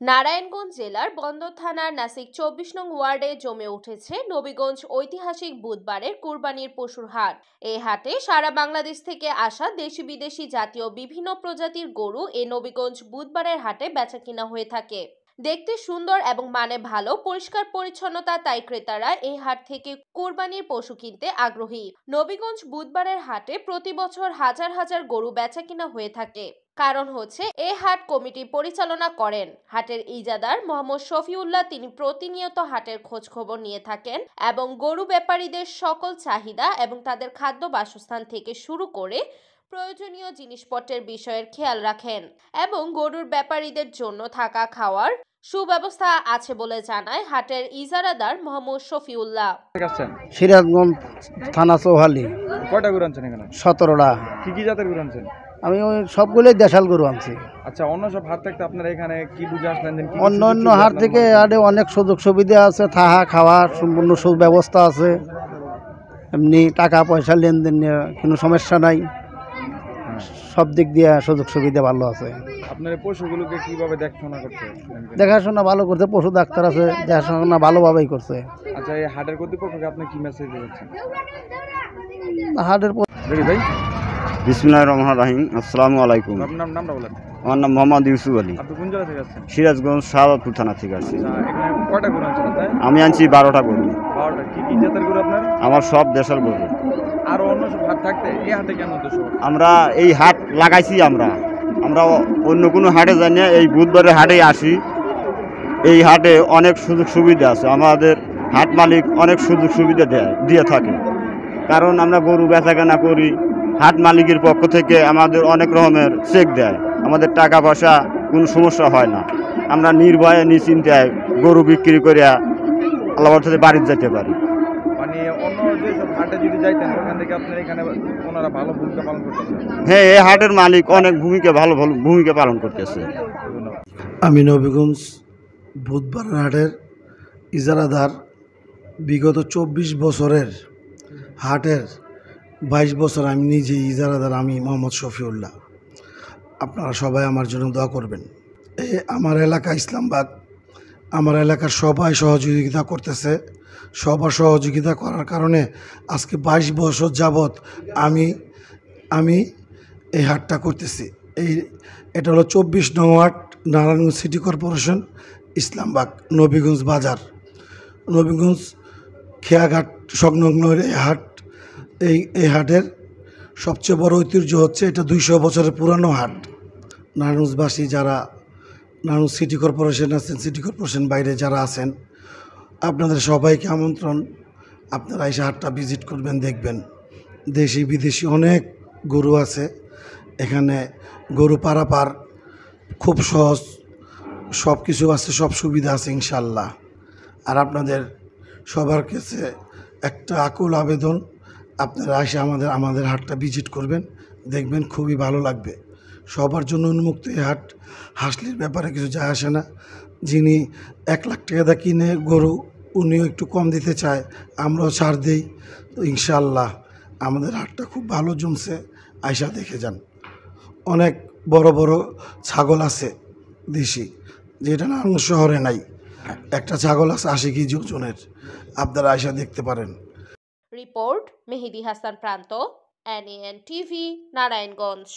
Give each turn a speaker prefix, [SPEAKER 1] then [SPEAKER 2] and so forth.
[SPEAKER 1] নারায়ণগঞ্জ জেলার বন্দর থানার নাসিক ২৪ নং ওয়ার্ডে জমে উঠেছে নবীগঞ্জ ঐতিহাসিক বুধবারের কুরবানির পশুর হাট। এই হাটে সারা বাংলাদেশ থেকে আসা দেশি বিদেশি জাতীয় বিভিন্ন প্রজাতির গরু এই নবীগঞ্জ বুধবারের হাটে বেচাকিনা হয়ে থাকে। দেখতে সুন্দর এবং মানে ভালো, পরিষ্কার পরিচ্ছন্নতা, তাই ক্রেতারা এই হাট থেকে কুরবানির পশু কিনতে আগ্রহী। নবীগঞ্জ বুধবারের হাটে প্রতি বছর হাজার হাজার গরু বেচাকিনা হয়ে থাকে। কারণ হচ্ছে এই হাট কমিটি পরিচালনা করেন হাটের ইজাদার মোহাম্মদ শফিউল্লাহ। তিনি প্রতিনিয়ত হাটের খোঁজ খবর নিয়ে থাকেন এবং গরু ব্যাপারীদের সকল চাহিদা এবং তাদের খাদ্য বাসস্থান থেকে শুরু করে প্রয়োজনীয় জিনিসপত্রের বিষয়ের খেয়াল রাখেন এবং গরুর ব্যাপারীদের জন্য থাকা খাওয়ার সুব্যবস্থা আছে বলে জানায় হাটের ইজারাদার মোহাম্মদ শফিউল্লাহ।
[SPEAKER 2] সিরাজগঞ্জ থানা চৌহালি।
[SPEAKER 3] কয়টা গরু আনছেন এখানে?
[SPEAKER 2] 17টা।
[SPEAKER 3] কি কি জাতের গরু আনছেন?
[SPEAKER 2] আমি ওই সবগুলোই দেশাল গরু আনছি।
[SPEAKER 3] আচ্ছা, অন্য সব হাট থেকে আপনারা এখানে কি বুঝে আসলেন?
[SPEAKER 2] অন্য হাট থেকে আরে অনেক সুযোগ সুবিধা আছে, থাকা খাওয়া সম্পূর্ণ সুব্যবস্থা আছে, এমনি টাকা পয়সা লেনদেন নিয়ে কোনো সমস্যা নাই, সব দিক দিয়ে সুযোগ সুবিধা ভালো আছে।
[SPEAKER 3] আপনার পশুগুলোকে কিভাবে দেখাশোনা করছে?
[SPEAKER 2] দেখাশোনা ভালো করছে, পশু ডাক্তার আছে, দেখাশোনা ভালোভাবেই করছে।
[SPEAKER 3] আচ্ছা, এই হাটের কর্তৃপক্ষকে আপনি কি মেসেজ দিচ্ছেন?
[SPEAKER 2] হাটের
[SPEAKER 3] ভাই
[SPEAKER 4] বিসমিল্লাহির রহমানির রহিম। আসসালামু আলাইকুম।
[SPEAKER 3] আপনার নামটা বলেন।
[SPEAKER 4] আমার নাম মোহাম্মদ ইউসুফ আলী।
[SPEAKER 3] আপনি কোন জায়গা থেকে আসছেন?
[SPEAKER 4] সিরাজগঞ্জ শাহবাজপুর থানা থেকে আসছি।
[SPEAKER 3] এখানে কয়টা গরু আনছেন?
[SPEAKER 4] আমি আনছি 12টা গরু।
[SPEAKER 3] 12টা। কি কি জাতের গরু আপনার?
[SPEAKER 4] আমার সব দেশাল গরু।
[SPEAKER 3] আর অন্য সব হাট থাকতে এই হাটে কেন উদ্দেশ্য?
[SPEAKER 4] আমরা এই হাট লাগাইছি, আমরা অন্য কোনো হাটে যাই না, এই বুধবারের হাটেই আসি। এই হাটে অনেক সুযোগ সুবিধা আছে, আমাদের হাট মালিক অনেক সুযোগ সুবিধা দিয়ে থাকে। কারণ আমরা গরু বেচাকেনা করি, হাট মালিকের পক্ষ থেকে আমাদের অনেক রকমের চেক দেয়, আমাদের টাকা পয়সা কোনো সমস্যা হয় না। আমরা নির্ভয়ে নিশ্চিন্তায় গরু বিক্রি করে আল্লাহর সাথে বাড়িতে যেতে পারি।
[SPEAKER 3] মানে অন্য যে সব হাটে যদি যাইতেন ওখান থেকে আপনার এখানে ওনারা ভালো ভূমিকা পালন করতেছে।
[SPEAKER 4] হ্যাঁ, এই হাটের মালিক অনেক ভালো ভূমিকা পালন করতেছে।
[SPEAKER 2] আমি নবীগঞ্জ বুধবারের হাটের ইজারাদার। বিগত 24 বছরের হাটের 22 বছর আমি নিজেই ইজারাদার। আমি মোহাম্মদ শফিউল্লাহ। আপনারা সবাই আমার জন্য দোয়া করবেন। আমার এলাকা ইসলামবাগ, আমার এলাকার সবাই সহযোগিতা করতেছে। সবার সহযোগিতা করার কারণে আজকে 22 বছর যাবৎ আমি এই হাটটা করতেছি। এটা হলো 24 নং ward, Narayanganj city corporation, Islambag, Nabiganj বাজার, নবীগঞ্জ খেয়াঘাট সংলগ্ন এই হাট। এই হাটের সবচেয়ে বড় ঐতিহ্য হচ্ছে এটা 200 বছরের পুরানো হাট। নারায়ণগঞ্জবাসী যারা নারায়ণগঞ্জ সিটি কর্পোরেশন আছেন, সিটি কর্পোরেশন বাইরে যারা আছেন, আপনাদের সবাইকে আমন্ত্রণ। আপনারা এসে হাটটা ভিজিট করবেন, দেখবেন দেশি বিদেশি অনেক গরু আছে এখানে। গরু পারাপার খুব সহজ, সব কিছু আছে, সব সুবিধা আছে ইনশাল্লাহ। আর আপনাদের সবার কাছে একটা আকুল আবেদন, আপনারা এসে আমাদের হাটটা ভিজিট করবেন, দেখবেন খুবই ভালো লাগবে। সবার জন্য উন্মুক্ত এই হাট। হাসলির ব্যাপারে কিছু যায় আসে না। যিনি 1 লাখ টাকা দিয়ে কিনে গরু, উনিও একটু কম দিতে চায়, আমরাও ছাড় দিই। তো ইনশাল্লাহ আমাদের হাটটা খুব ভালো জমছে, আয়সা দেখে যান। অনেক বড় বড় ছাগল আছে দেশি, যেটা নারায়ণগঞ্জ শহরে নাই। একটা ছাগল আছে 80 কেজি ওজনের, আপনারা আয়সা দেখতে পারেন।
[SPEAKER 1] রিপোর্ট মেহেদি হাসান প্রান্ত, NAN TV, নারায়ণগঞ্জ।